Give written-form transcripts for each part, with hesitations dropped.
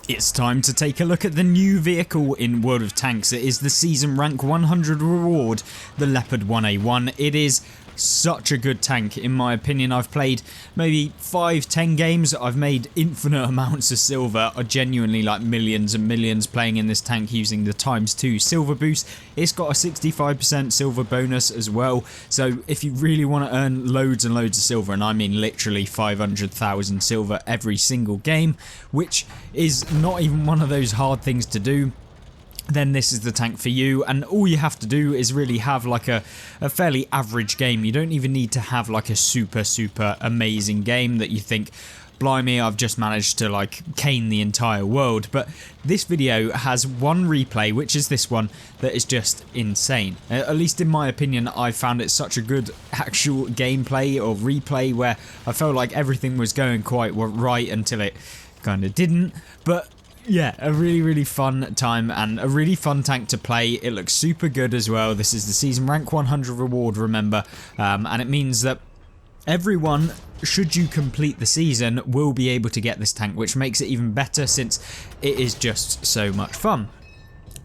It's time to take a look at the new vehicle in World of Tanks. It is the season rank 100 reward, the Leopard 1A1. It is such a good tank in my opinion. I've played maybe 5-10 games. I've made infinite amounts of silver. I genuinely like millions and millions playing in this tank using the ×2 silver boost. It's got a 65% silver bonus as well, so if you really want to earn loads and loads of silver, and I mean literally 500,000 silver every single game, which is not even one of those hard things to do, then this is the tank for you. And all you have to do is really have like a fairly average game. You don't even need to have like a super amazing game that you think, blimey, I've just managed to like cane the entire world. But this video has one replay, which is this one, that is just insane. At least in my opinion, I found it such a good actual gameplay or replay where I felt like everything was going quite right until it kind of didn't. But yeah, a really fun time and a really fun tank to play. It looks super good as well. This is the season rank 100 reward, remember, and it means that everyone, should you complete the season, will be able to get this tank, which makes it even better since it is just so much fun.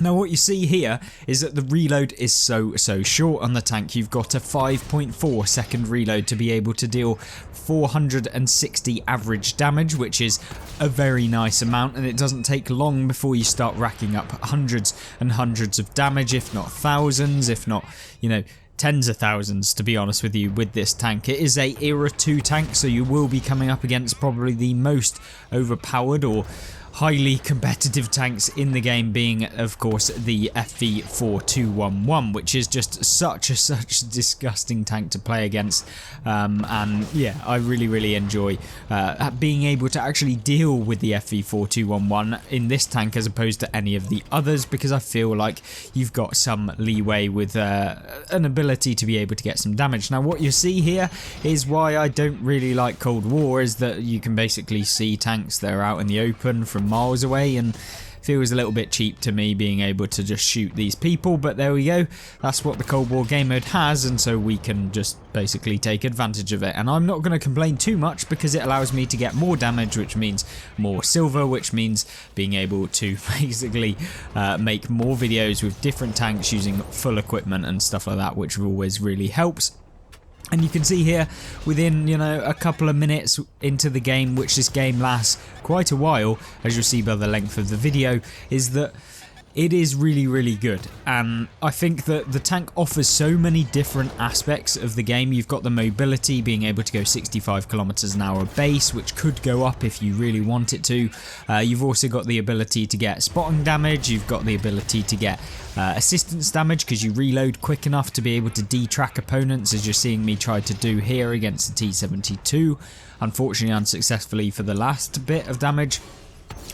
Now what you see here is that the reload is so short on the tank. You've got a 5.4 second reload to be able to deal 460 average damage, which is a very nice amount, and it doesn't take long before you start racking up hundreds and hundreds of damage, if not thousands, if not, you know, tens of thousands, to be honest with you, with this tank. It is a Era 2 tank, so you will be coming up against probably the most overpowered or highly competitive tanks in the game, being of course the FV4211, which is just such a disgusting tank to play against, and yeah, I really enjoy being able to actually deal with the FV4211 in this tank as opposed to any of the others, because I feel like you've got some leeway with an ability to be able to get some damage. Now what you see here is why I don't really like Cold War, is that you can basically see tanks that are out in the open from miles away, and feels a little bit cheap to me being able to just shoot these people. But there we go, that's what the Cold War game mode has, and so we can just basically take advantage of it. And I'm not going to complain too much because it allows me to get more damage, which means more silver, which means being able to basically make more videos with different tanks using full equipment and stuff like that, which always really helps. And you can see here, within, you know, a couple of minutes into the game, which this game lasts quite a while, as you'll see by the length of the video, is that it is really good. And I think that the tank offers so many different aspects of the game. You've got the mobility, being able to go 65 kilometers an hour base, which could go up if you really want it to. You've also got the ability to get spotting damage. You've got the ability to get assistance damage because you reload quick enough to be able to detrack opponents, as you're seeing me try to do here against the T-72. Unfortunately unsuccessfully for the last bit of damage.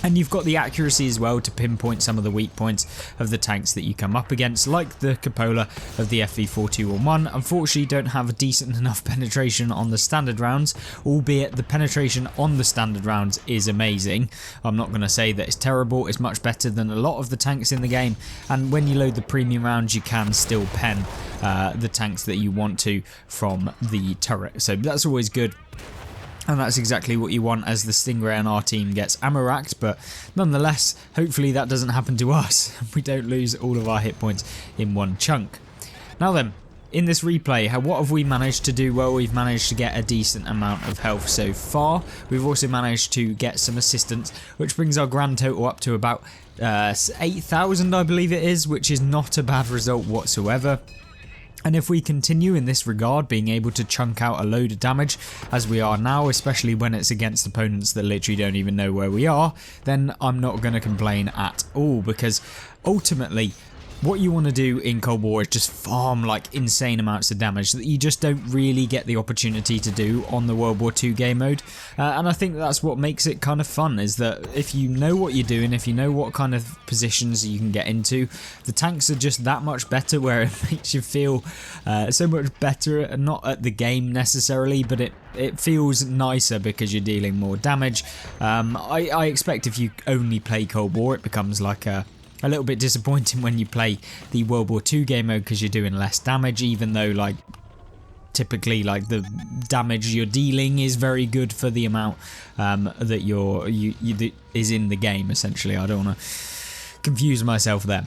And you've got the accuracy as well to pinpoint some of the weak points of the tanks that you come up against, like the cupola of the FV4211. Unfortunately, don't have a decent enough penetration on the standard rounds, albeit the penetration on the standard rounds is amazing. I'm not going to say that it's terrible, it's much better than a lot of the tanks in the game, and when you load the premium rounds, you can still pen the tanks that you want to from the turret, so that's always good. And that's exactly what you want as the Stingray and our team gets ammo racked, but nonetheless, hopefully that doesn't happen to us. We don't lose all of our hit points in one chunk. Now then, in this replay, what have we managed to do? Well, we've managed to get a decent amount of health so far. We've also managed to get some assistance, which brings our grand total up to about 8,000, I believe it is, which is not a bad result whatsoever. And if we continue in this regard, being able to chunk out a load of damage as we are now, especially when it's against opponents that literally don't even know where we are, then I'm not going to complain at all, because ultimately what you want to do in Cold War is just farm like insane amounts of damage that you just don't really get the opportunity to do on the World War II game mode. And I think that's what makes it kind of fun, is that if you know what you're doing, if you know what kind of positions you can get into, the tanks are just that much better, where it makes you feel so much better, not at the game necessarily, but it feels nicer because you're dealing more damage. I expect if you only play Cold War, it becomes like a little bit disappointing when you play the World War II game mode, because you're doing less damage, even though like typically like the damage you're dealing is very good for the amount that that is in the game, essentially. I don't want to confuse myself there.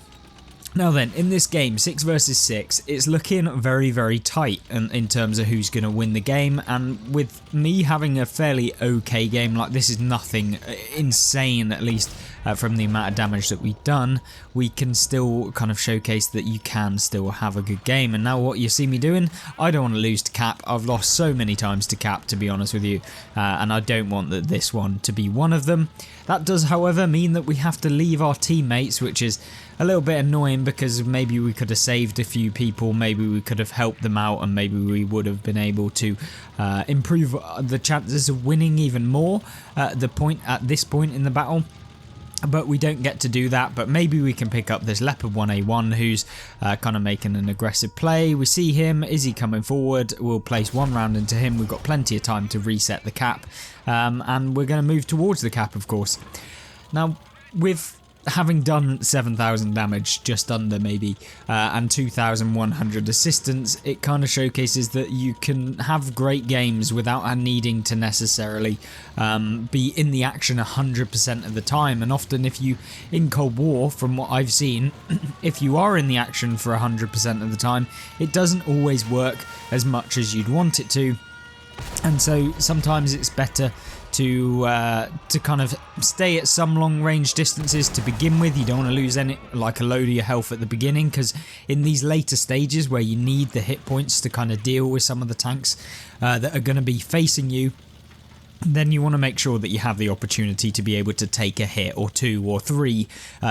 Now then, in this game, 6 versus 6, it's looking very, very tight in terms of who's going to win the game, and with me having a fairly okay game, like this is nothing insane, at least from the amount of damage that we've done, we can still kind of showcase that you can still have a good game. And now what you see me doing, I don't want to lose to Cap. I've lost so many times to Cap, to be honest with you, and I don't want this one to be one of them. That does, however, mean that we have to leave our teammates, which is a little bit annoying because maybe we could have saved a few people, maybe we could have helped them out, and maybe we would have been able to improve the chances of winning even more at this point in the battle. But we don't get to do that. But maybe we can pick up this Leopard 1A1 who's kind of making an aggressive play. We see him. Is he coming forward? We'll place one round into him. We've got plenty of time to reset the cap. And we're going to move towards the cap, of course. Now, with having done 7,000 damage, just under maybe, and 2,100 assistance, it kind of showcases that you can have great games without needing to necessarily be in the action 100% of the time. And often if you, in Cold War, from what I've seen, if you are in the action for 100% of the time, it doesn't always work as much as you'd want it to. And so sometimes it's better to kind of stay at some long range distances to begin with. You don't want to lose a load of your health at the beginning, because in these later stages where you need the hit points to kind of deal with some of the tanks that are going to be facing you, then you want to make sure that you have the opportunity to be able to take a hit or 2 or 3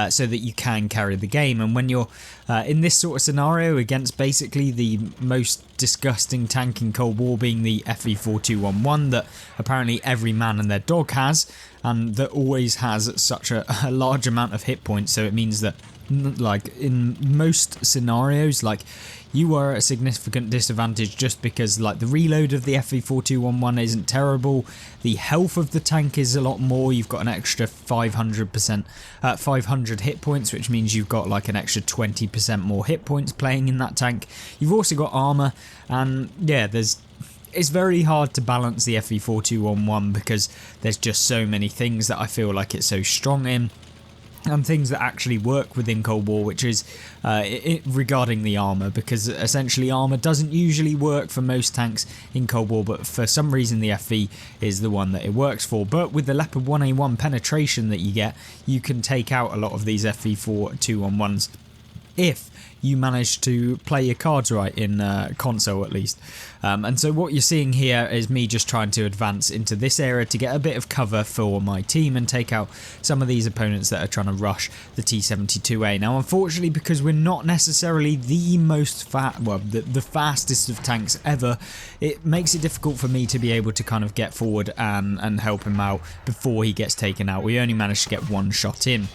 so that you can carry the game. And when you're in this sort of scenario against basically the most disgusting tank in Cold War, being the FE4211 that apparently every man and their dog has, and that always has such a large amount of hit points, so it means that like in most scenarios, like you are at a significant disadvantage just because like the reload of the FE4211 isn't terrible, the health of the tank is a lot more, you've got an extra 500 hit points, which means you've got like an extra 20% more hit points playing in that tank. You've also got armor, and yeah, it's very hard to balance the FE4211 because there's just so many things that I feel like it's so strong in, and things that actually work within Cold War, which is regarding the armor, because essentially armor doesn't usually work for most tanks in Cold War, but for some reason the FE is the one that it works for. But with the Leopard 1A1 penetration that you get, you can take out a lot of these FE4211s if you manage to play your cards right in console, at least. And so what you're seeing here is me just trying to advance into this area to get a bit of cover for my team and take out some of these opponents that are trying to rush the T-72A. Now, unfortunately, because we're not necessarily the most the fastest of tanks ever, it makes it difficult for me to be able to kind of get forward and help him out before he gets taken out. We only managed to get one shot in,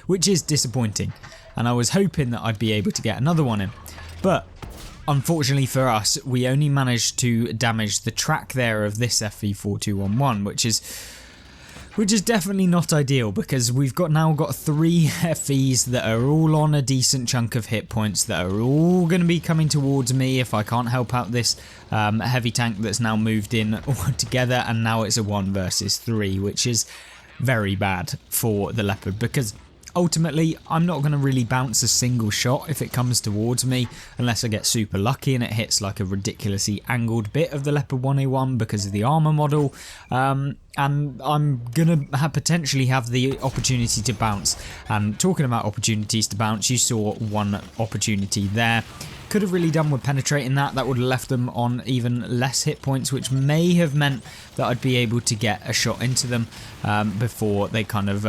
which is disappointing. And I was hoping that I'd be able to get another one in. But unfortunately for us, we only managed to damage the track there of this FE4211, which is definitely not ideal, because we've now got 3 FEs that are all on a decent chunk of hit points that are all going to be coming towards me if I can't help out this heavy tank that's now moved in all together. And now it's a 1 versus 3, which is very bad for the Leopard, because ultimately, I'm not going to really bounce a single shot if it comes towards me, unless I get super lucky and it hits like a ridiculously angled bit of the Leopard 1A1 because of the armor model. And I'm going to potentially have the opportunity to bounce. And talking about opportunities to bounce, you saw one opportunity there. Could have really done with penetrating that. That would have left them on even less hit points, which may have meant that I'd be able to get a shot into them before they kind of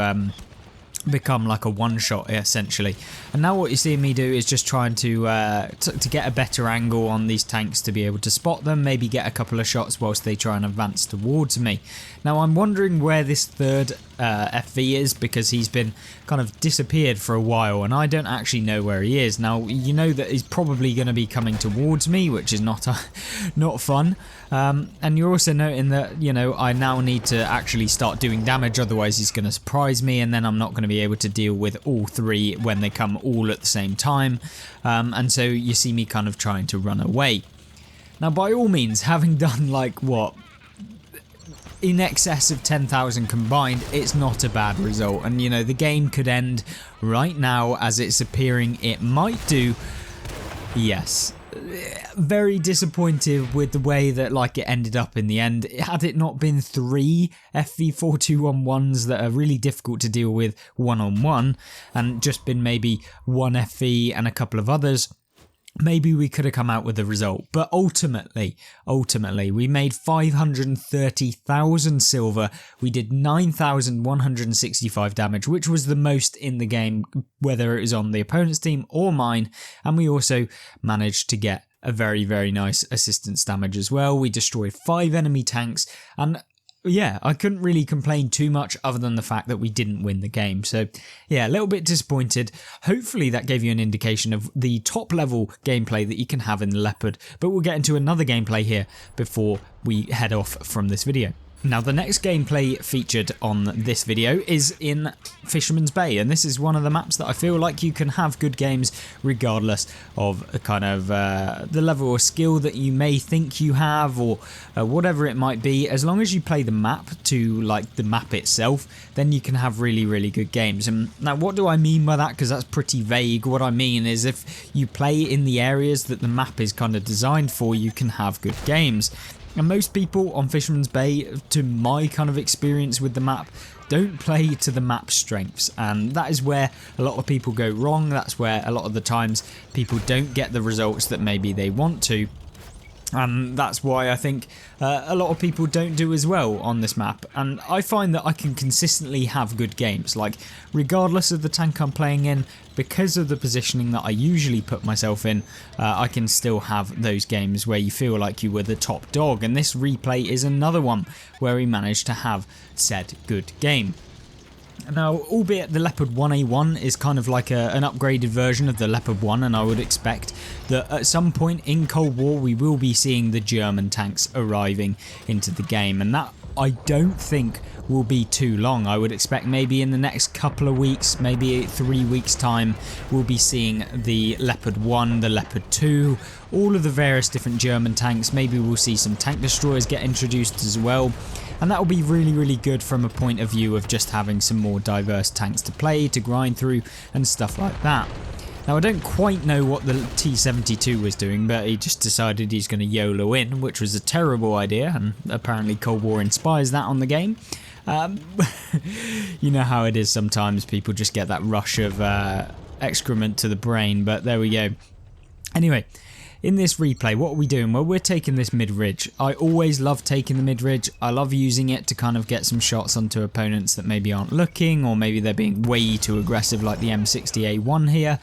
become like a one shot essentially. And now what you're seeing me do is just trying to get a better angle on these tanks to be able to spot them, maybe get a couple of shots whilst they try and advance towards me. Now I'm wondering where this third FV is, because he's been kind of disappeared for a while and I don't actually know where he is. Now you know that he's probably going to be coming towards me, which is not fun. And you're also noting that, you know, I now need to actually start doing damage, otherwise he's going to surprise me and then I'm not going to be able to deal with all 3 when they come all at the same time. And so you see me kind of trying to run away. Now, by all means, having done like what, in excess of 10,000 combined, it's not a bad result, and you know, the game could end right now as it's appearing it might do. Yes, very disappointed with the way that like it ended up in the end. Had it not been 3 FV4211s that are really difficult to deal with one-on-one, and just been maybe 1 FV and a couple of others, maybe we could have come out with a result. But ultimately, we made 530,000 silver. We did 9,165 damage, which was the most in the game, whether it was on the opponent's team or mine. And we also managed to get a very, very nice assistance damage as well. We destroyed 5 enemy tanks, and yeah, I couldn't really complain too much other than the fact that we didn't win the game. So yeah, a little bit disappointed. Hopefully that gave you an indication of the top level gameplay that you can have in the Leopard, but we'll get into another gameplay here before we head off from this video. Now, the next gameplay featured on this video is in Fisherman's Bay, and this is one of the maps that I feel like you can have good games regardless of kind of the level of skill that you may think you have, or whatever it might be. As long as you play the map to like the map itself, then you can have really, really good games. And now, what do I mean by that? Because that's pretty vague. What I mean is if you play in the areas that the map is kind of designed for, you can have good games. And most people on Fisherman's Bay, to my kind of experience with the map, don't play to the map's strengths, and that is where a lot of people go wrong. That's where a lot of the times people don't get the results that maybe they want to. And that's why I think a lot of people don't do as well on this map. And I find that I can consistently have good games, like regardless of the tank I'm playing in, because of the positioning that I usually put myself in, I can still have those games where you feel like you were the top dog. And this replay is another one where we managed to have said good game. Now, albeit the Leopard 1A1 is kind of like an upgraded version of the Leopard 1, and I would expect that at some point in Cold War we will be seeing the German tanks arriving into the game, and that I don't think will be too long. I would expect maybe in the next couple of weeks, maybe 3 weeks time, we'll be seeing the Leopard 1, the Leopard 2, all of the various different German tanks. Maybe we'll see some tank destroyers get introduced as well. And that will be really, really good from a point of view of just having some more diverse tanks to play, to grind through, and stuff like that. Now, I don't quite know what the T-72 was doing, but he just decided he's going to YOLO in, which was a terrible idea, and apparently Cold War inspires that on the game. You know how it is sometimes, people just get that rush of excrement to the brain, but there we go. Anyway, in this replay, what are we doing? Well, we're taking this mid-ridge. I always love taking the mid-ridge. I love using it to kind of get some shots onto opponents that maybe aren't looking, or maybe they're being way too aggressive like the M60A1 here.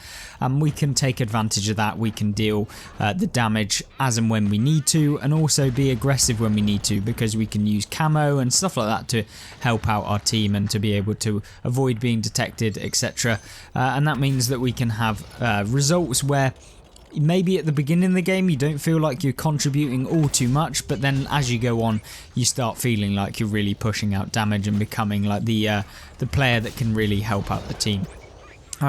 We can take advantage of that. We can deal the damage as and when we need to, and also be aggressive when we need to, because we can use camo and stuff like that to help out our team and to be able to avoid being detected, etc. And that means that we can have results where maybe at the beginning of the game you don't feel like you're contributing all too much, but then as you go on you start feeling like you're really pushing out damage and becoming like the player that can really help out the team.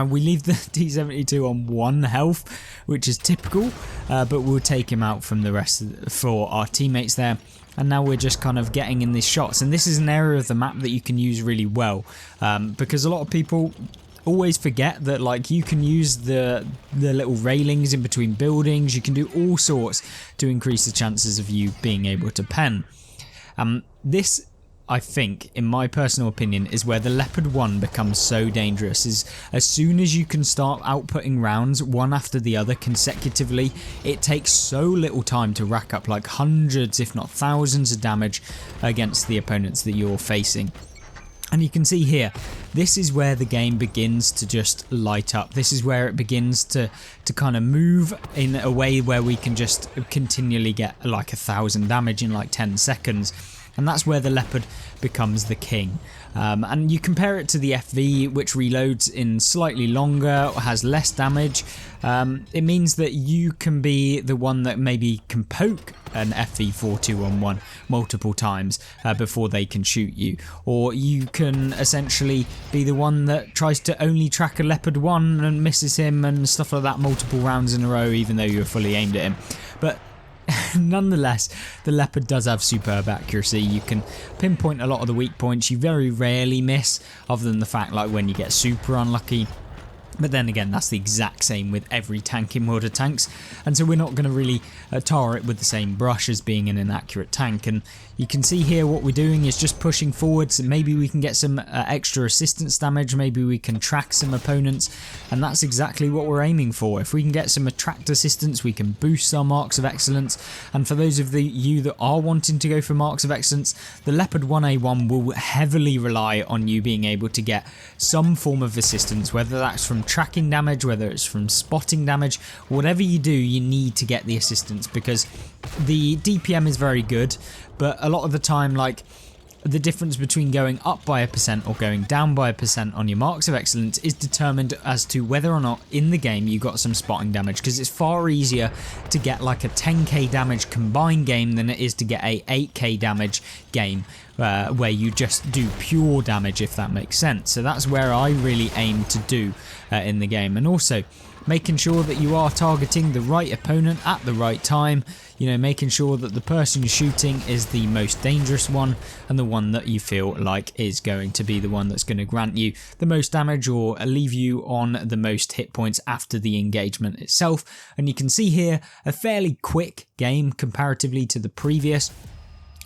We leave the T-72 on 1 health, which is typical, but we'll take him out from the rest for our teammates there. And now we're just kind of getting in these shots, and this is an area of the map that you can use really well, because a lot of people always forget that like you can use the little railings in between buildings. You can do all sorts to increase the chances of you being able to pen. This, I think, in my personal opinion, is where the Leopard 1 becomes so dangerous. Is as soon as you can start outputting rounds one after the other consecutively, it takes so little time to rack up like hundreds if not thousands of damage against the opponents that you're facing. And you can see here, this is where the game begins to just light up. This is where it begins to kind of move in a way where we can just continually get like 1,000 damage in like 10 seconds. And that's where the Leopard becomes the king. And you compare it to the FV, which reloads in slightly longer, or has less damage. It means that you can be the one that maybe can poke an FV4211 multiple times before they can shoot you, or you can essentially be the one that tries to only track a Leopard 1 and misses him and stuff like that multiple rounds in a row, even though you're fully aimed at him. But nonetheless, the Leopard does have superb accuracy. You can pinpoint a lot of the weak points. You very rarely miss, other than the fact like when you get super unlucky. But then again, that's the exact same with every tank in World of Tanks, and so we're not going to really tar it with the same brush as being an inaccurate tank. And you can see here what we're doing is just pushing forwards, and maybe we can get some extra assistance damage, maybe we can track some opponents, and that's exactly what we're aiming for. If we can get some attract assistance, we can boost our marks of excellence. And for those of you that are wanting to go for marks of excellence, the Leopard 1A1 will heavily rely on you being able to get some form of assistance, whether that's from tracking damage, whether it's from spotting damage. Whatever you do, you need to get the assistance, because the DPM is very good, but a lot of the time, like, the difference between going up by 1% or going down by 1% on your marks of excellence is determined as to whether or not in the game you got some spotting damage, because it's far easier to get like a 10k damage combined game than it is to get a 8k damage game where you just do pure damage, if that makes sense. So that's where I really aim to do in the game. And also making sure that you are targeting the right opponent at the right time, you know, making sure that the person you're shooting is the most dangerous one and the one that you feel like is going to be the one that's going to grant you the most damage or leave you on the most hit points after the engagement itself. And you can see here a fairly quick game comparatively to the previous.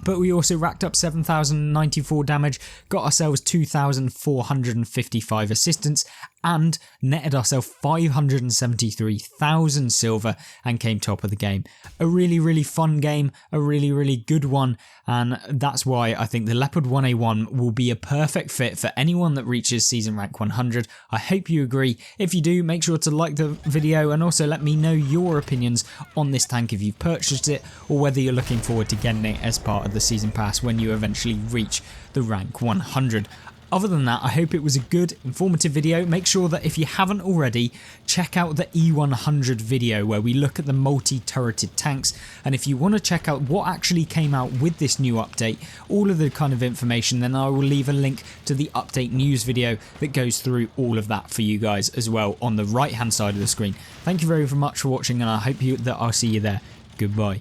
But we also racked up 7,094 damage, got ourselves 2,455 assistance, and netted ourselves 573,000 silver and came top of the game. A really, really fun game, a really, really good one, and that's why I think the Leopard 1A1 will be a perfect fit for anyone that reaches season rank 100. I hope you agree. If you do, make sure to like the video and also let me know your opinions on this tank if you've purchased it or whether you're looking forward to getting it as part of the season pass when you eventually reach the rank 100. Other than that, I hope it was a good, informative video. Make sure that if you haven't already, check out the E100 video where we look at the multi-turreted tanks. And if you want to check out what actually came out with this new update, all of the kind of information, then I will leave a link to the update news video that goes through all of that for you guys as well on the right-hand side of the screen. Thank you very much for watching, and I hope that I'll see you there. Goodbye.